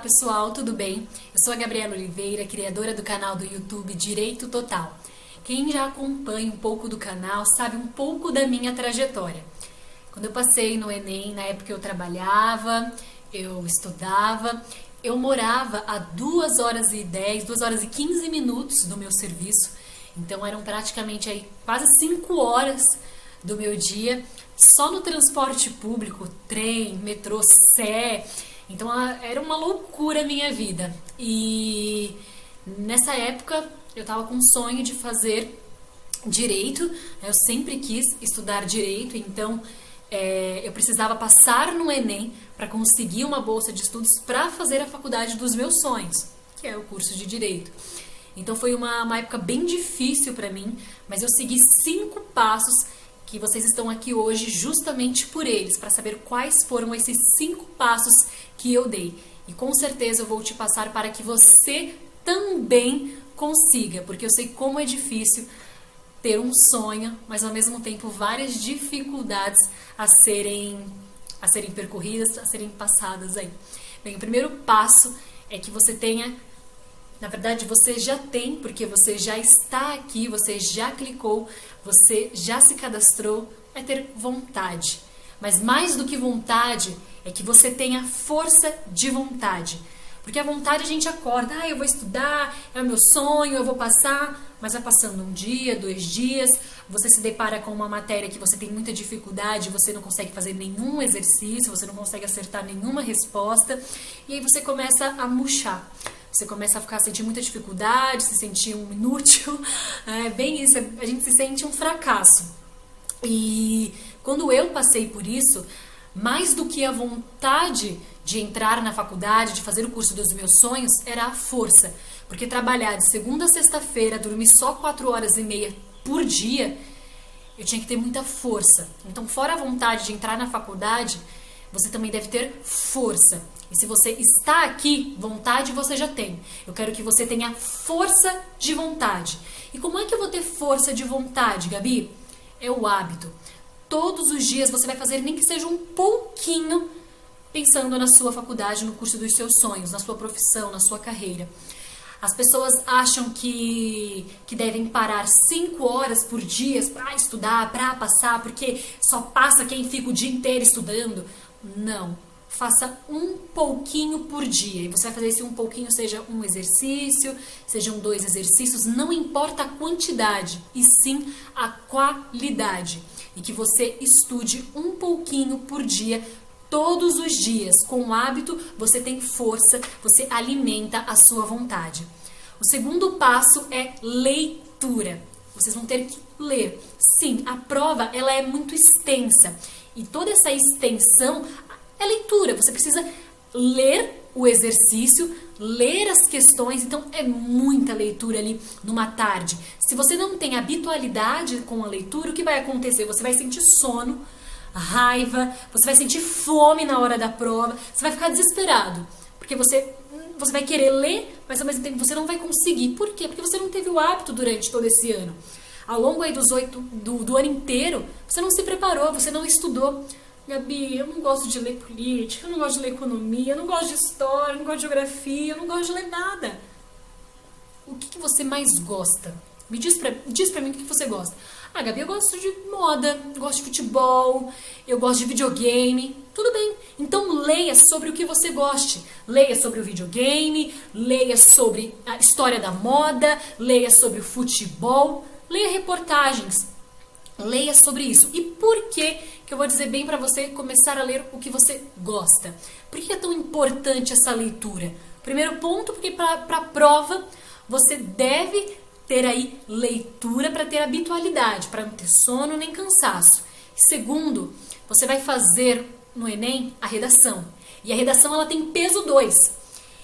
pessoal, tudo bem? Eu sou a Gabriela Oliveira, criadora do canal do YouTube Direito Total. Quem já acompanha um pouco do canal sabe um pouco da minha trajetória. Quando eu passei no Enem, na época eu trabalhava, eu estudava, eu morava a 2 horas e 10, 2 horas e 15 minutos do meu serviço. Então eram praticamente aí quase 5 horas do meu dia só no transporte público, trem, metrô, Sé. Então era uma loucura a minha vida. E nessa época eu tava com um sonho de fazer direito. Eu sempre quis estudar direito, então eu precisava passar no Enem para conseguir uma bolsa de estudos para fazer a faculdade dos meus sonhos, que é o curso de direito. Então foi uma época bem difícil para mim, mas eu segui 5 passos que vocês estão aqui hoje justamente por eles, para saber quais foram esses 5 passos que eu dei. E com certeza eu vou te passar para que você também consiga, porque eu sei como é difícil ter um sonho, mas ao mesmo tempo várias dificuldades a serem percorridas, a serem passadas aí. Bem, o primeiro passo é que você tenha, na verdade você já tem, porque você já está aqui, você já clicou, você já se cadastrou, é ter vontade. Mas mais do que vontade, é que você tenha força de vontade. Porque a vontade a gente acorda, eu vou estudar, é o meu sonho, eu vou passar, mas vai passando um dia, 2 dias, você se depara com uma matéria que você tem muita dificuldade, você não consegue fazer nenhum exercício, você não consegue acertar nenhuma resposta, e aí você começa a murchar. Você começa a sentir muita dificuldade, se sentir um inútil, é bem isso, a gente se sente um fracasso. E quando eu passei por isso, mais do que a vontade de entrar na faculdade, de fazer o curso dos meus sonhos, era a força. Porque trabalhar de segunda a sexta-feira, dormir só 4 horas e meia por dia, eu tinha que ter muita força. Então, fora a vontade de entrar na faculdade, você também deve ter força. E se você está aqui, vontade você já tem. Eu quero que você tenha força de vontade. E como é que eu vou ter força de vontade, Gabi? É o hábito. Todos os dias você vai fazer, nem que seja um pouquinho, pensando na sua faculdade, no curso dos seus sonhos, na sua profissão, na sua carreira. As pessoas acham que devem parar 5 horas por dia para estudar, para passar, porque só passa quem fica o dia inteiro estudando. Não. Faça um pouquinho por dia. E você vai fazer esse um pouquinho, seja um exercício, sejam 2 exercícios, não importa a quantidade, e sim a qualidade. E que você estude um pouquinho por dia, todos os dias. Com o hábito, você tem força, você alimenta a sua vontade. O segundo passo é leitura. Vocês vão ter que ler. Sim, a prova ela é muito extensa. E toda essa extensão é leitura. Você precisa ler o exercício, ler as questões. Então, é muita leitura ali numa tarde. Se você não tem habitualidade com a leitura, o que vai acontecer? Você vai sentir sono, raiva, você vai sentir fome na hora da prova, você vai ficar desesperado. Porque você vai querer ler, mas ao mesmo tempo você não vai conseguir. Por quê? Porque você não teve o hábito durante todo esse ano. Ao longo aí do ano inteiro, você não se preparou, você não estudou. Gabi, eu não gosto de ler política, eu não gosto de ler economia, eu não gosto de história, eu não gosto de geografia, eu não gosto de ler nada. O que você mais gosta? Diz pra mim o que você gosta. Ah, Gabi, eu gosto de moda, eu gosto de futebol, eu gosto de videogame. Tudo bem, então leia sobre o que você goste. Leia sobre o videogame, leia sobre a história da moda, leia sobre o futebol, leia reportagens. Leia sobre isso. E por que eu vou dizer bem para você começar a ler o que você gosta? Por que é tão importante essa leitura? Primeiro ponto, porque para a prova você deve ter aí leitura para ter habitualidade, para não ter sono nem cansaço. Segundo, você vai fazer no Enem a redação. E a redação ela tem peso 2.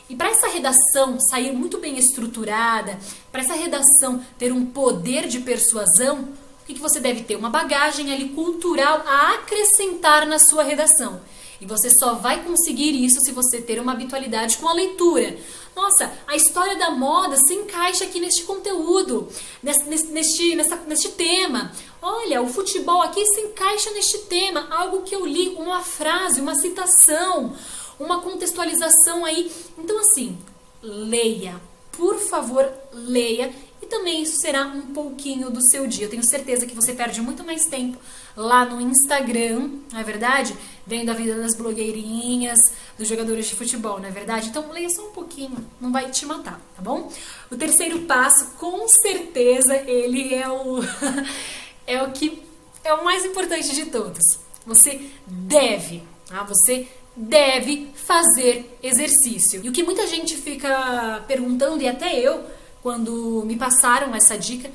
E para essa redação sair muito bem estruturada, para essa redação ter um poder de persuasão, o que você deve ter? Uma bagagem ali cultural a acrescentar na sua redação. E você só vai conseguir isso se você ter uma habitualidade com a leitura. Nossa, a história da moda se encaixa aqui neste conteúdo, neste tema. Olha, o futebol aqui se encaixa neste tema. Algo que eu li, uma frase, uma citação. uma contextualização aí. Então assim, leia, por favor, leia. E também isso será um pouquinho do seu dia. Eu tenho certeza que você perde muito mais tempo lá no Instagram, não é verdade? Vendo a vida das blogueirinhas, dos jogadores de futebol, não é verdade? Então leia só um pouquinho, não vai te matar, tá bom? O terceiro passo, com certeza, ele é o é o que é o mais importante de todos. Você deve, tá? Você deve fazer exercício. E o que muita gente fica perguntando, e até eu, quando me passaram essa dica,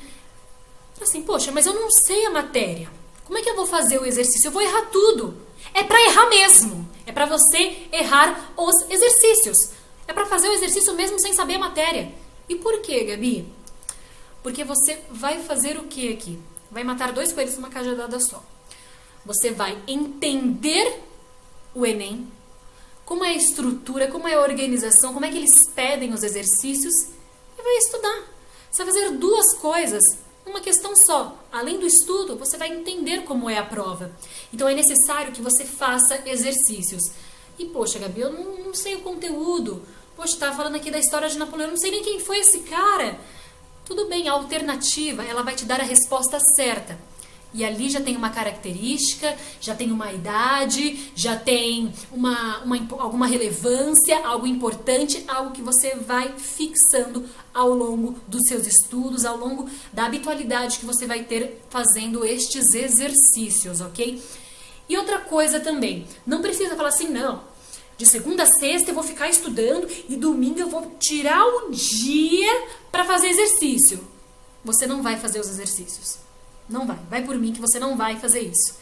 assim, poxa, mas eu não sei a matéria. Como é que eu vou fazer o exercício? Eu vou errar tudo. É pra errar mesmo. É pra você errar os exercícios. É pra fazer o exercício mesmo sem saber a matéria. E por quê, Gabi? Porque você vai fazer o que aqui? Vai matar 2 coelhos numa cajadada só. Você vai entender o Enem, como é a estrutura, como é a organização, como é que eles pedem os exercícios, e vai estudar. Você vai fazer 2 coisas numa questão só. Além do estudo, você vai entender como é a prova. Então é necessário que você faça exercícios. E poxa, Gabi, eu não sei o conteúdo. Poxa, tá falando aqui da história de Napoleão, eu não sei nem quem foi esse cara. Tudo bem, a alternativa, ela vai te dar a resposta certa. E ali já tem uma característica, já tem uma idade, já tem alguma relevância, algo importante, algo que você vai fixando ao longo dos seus estudos, ao longo da habitualidade que você vai ter fazendo estes exercícios, ok? E outra coisa também, não precisa falar assim, não, de segunda a sexta eu vou ficar estudando e domingo eu vou tirar o dia para fazer exercício. Você não vai fazer os exercícios. Não vai. Vai por mim que você não vai fazer isso.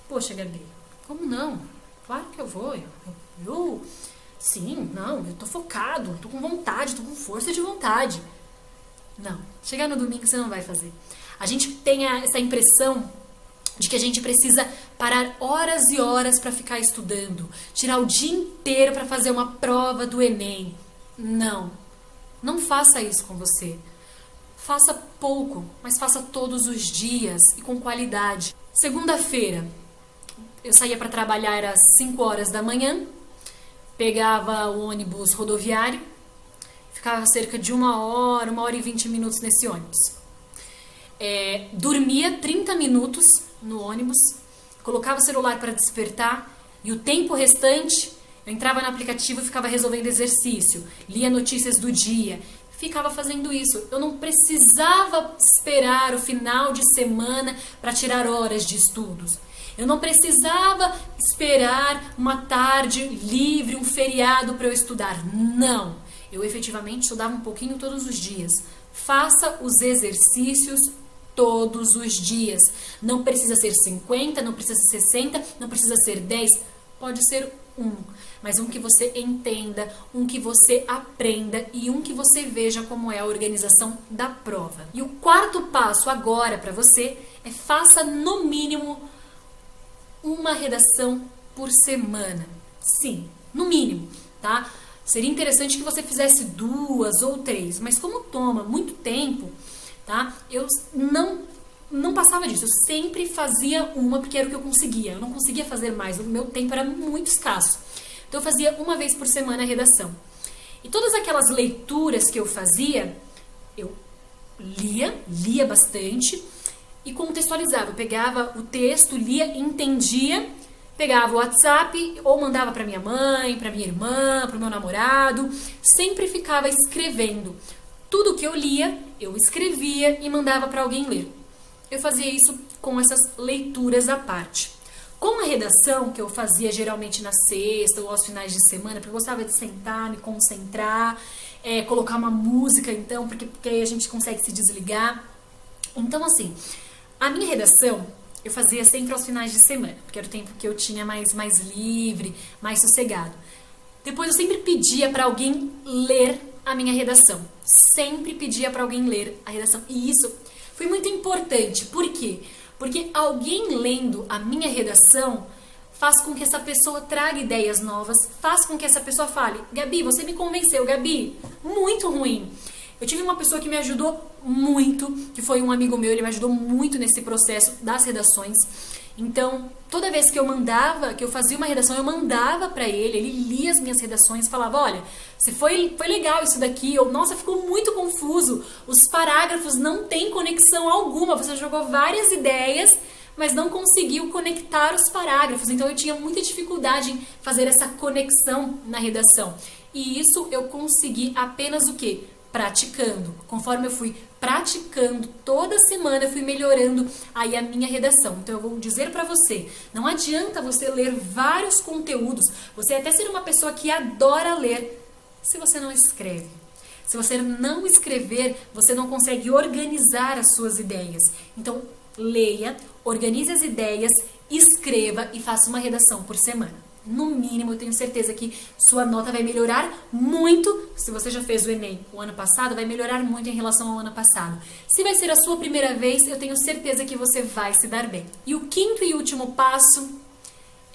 Poxa, Gabi, como não? Claro que eu vou. Sim, não, eu tô focado, tô com vontade, tô com força de vontade. Não. Chegar no domingo você não vai fazer. A gente tem essa impressão de que a gente precisa parar horas e horas para ficar estudando, tirar o dia inteiro para fazer uma prova do Enem. Não. Não faça isso com você. Faça pouco, mas faça todos os dias e com qualidade. Segunda-feira, eu saía para trabalhar às 5 horas da manhã, pegava o ônibus rodoviário, ficava cerca de 1 hora e 20 minutos nesse ônibus. Dormia 30 minutos no ônibus, colocava o celular para despertar e o tempo restante eu entrava no aplicativo e ficava resolvendo exercício, lia notícias do dia, ficava fazendo isso. Eu não precisava esperar o final de semana para tirar horas de estudos. Eu não precisava esperar uma tarde livre, um feriado para eu estudar. Não. Eu efetivamente estudava um pouquinho todos os dias. Faça os exercícios todos os dias. Não precisa ser 50, não precisa ser 60, não precisa ser 10. Pode ser 1. Mas um que você entenda, um que você aprenda e um que você veja como é a organização da prova. E o quarto passo agora para você é faça no mínimo uma redação por semana. Sim, no mínimo, tá? Seria interessante que você fizesse 2 ou 3, mas como toma muito tempo, tá? Eu não passava disso, eu sempre fazia uma porque era o que eu conseguia. Eu não conseguia fazer mais, o meu tempo era muito escasso. Então eu fazia 1 vez por semana a redação. E todas aquelas leituras que eu fazia, eu lia bastante e contextualizava. Eu pegava o texto, lia, entendia, pegava o WhatsApp ou mandava para minha mãe, para minha irmã, para o meu namorado. Sempre ficava escrevendo. Tudo que eu lia, eu escrevia e mandava para alguém ler. Eu fazia isso com essas leituras à parte. Com a redação, que eu fazia geralmente na sexta ou aos finais de semana, porque eu gostava de sentar, me concentrar, colocar uma música, então, porque aí a gente consegue se desligar. Então, assim, a minha redação eu fazia sempre aos finais de semana, porque era o tempo que eu tinha mais livre, mais sossegado. Depois eu sempre pedia para alguém ler a minha redação. Sempre pedia para alguém ler a redação. E isso foi muito importante. Por quê? Porque alguém lendo a minha redação faz com que essa pessoa traga ideias novas, faz com que essa pessoa fale, Gabi, você me convenceu, Gabi, muito ruim. Eu tive uma pessoa que me ajudou muito, que foi um amigo meu, ele me ajudou muito nesse processo das redações. Então, toda vez que eu fazia uma redação, eu mandava pra ele lia as minhas redações, falava, olha, foi legal isso daqui, ou nossa, ficou muito confuso, os parágrafos não têm conexão alguma, você jogou várias ideias, mas não conseguiu conectar os parágrafos, então eu tinha muita dificuldade em fazer essa conexão na redação. E isso eu consegui apenas o quê? Praticando. Conforme eu fui praticando, toda semana eu fui melhorando aí a minha redação. Então eu vou dizer pra você, não adianta você ler vários conteúdos, você até ser uma pessoa que adora ler, se você não escreve. Se você não escrever, você não consegue organizar as suas ideias. Então, leia, organize as ideias, escreva e faça uma redação por semana. No mínimo, eu tenho certeza que sua nota vai melhorar muito. Se você já fez o Enem o ano passado, vai melhorar muito em relação ao ano passado. Se vai ser a sua primeira vez, eu tenho certeza que você vai se dar bem. E o quinto e último passo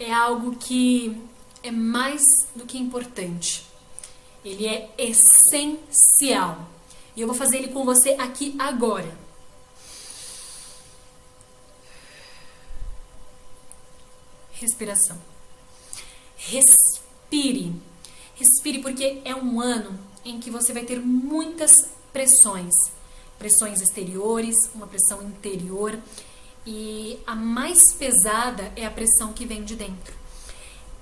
é algo que é mais do que importante. Ele é essencial. E eu vou fazer ele com você aqui agora. Respiração. Respire. Respire porque é um ano em que você vai ter muitas pressões. Pressões exteriores, uma pressão interior. E a mais pesada é a pressão que vem de dentro.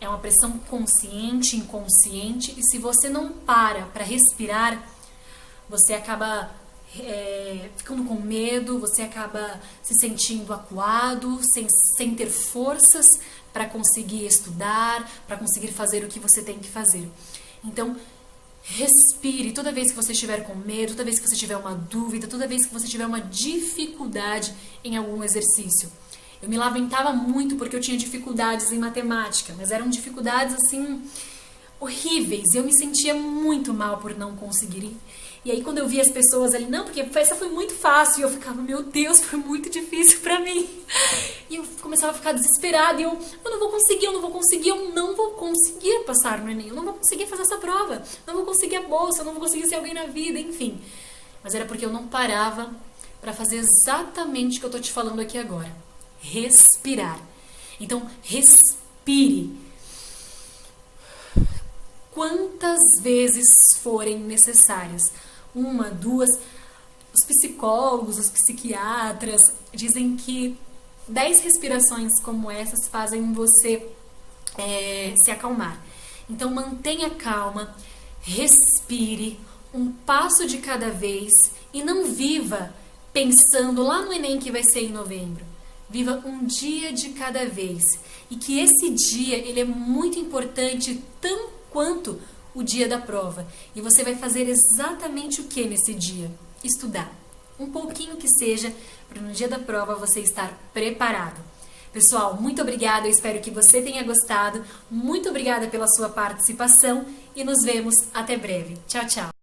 É uma pressão consciente, inconsciente. E se você não para respirar, você acaba ficando com medo, você acaba se sentindo acuado, sem ter forças para conseguir estudar, para conseguir fazer o que você tem que fazer. Então, respire toda vez que você estiver com medo, toda vez que você tiver uma dúvida, toda vez que você tiver uma dificuldade em algum exercício. Eu me lamentava muito porque eu tinha dificuldades em matemática, mas eram dificuldades assim horríveis. Eu me sentia muito mal por não conseguir. E aí quando eu via as pessoas ali, não, porque essa foi muito fácil, e eu ficava, meu Deus, foi muito difícil pra mim. E eu começava a ficar desesperada, e eu não vou conseguir passar no Enem, eu não vou conseguir fazer essa prova, não vou conseguir a bolsa, eu não vou conseguir ser alguém na vida, enfim. Mas era porque eu não parava pra fazer exatamente o que eu tô te falando aqui agora. Respirar. Então, respire. Quantas vezes forem necessárias. 1, 2. Os psicólogos, os psiquiatras dizem que 10 respirações como essas fazem você se acalmar. Então mantenha calma, respire, um passo de cada vez e não viva pensando lá no Enem que vai ser em novembro. Viva um dia de cada vez. E que esse dia ele é muito importante tanto quanto o dia da prova. E você vai fazer exatamente o que nesse dia? Estudar. Um pouquinho que seja, para no dia da prova você estar preparado. Pessoal, muito obrigada, eu espero que você tenha gostado. Muito obrigada pela sua participação e nos vemos até breve. Tchau, tchau.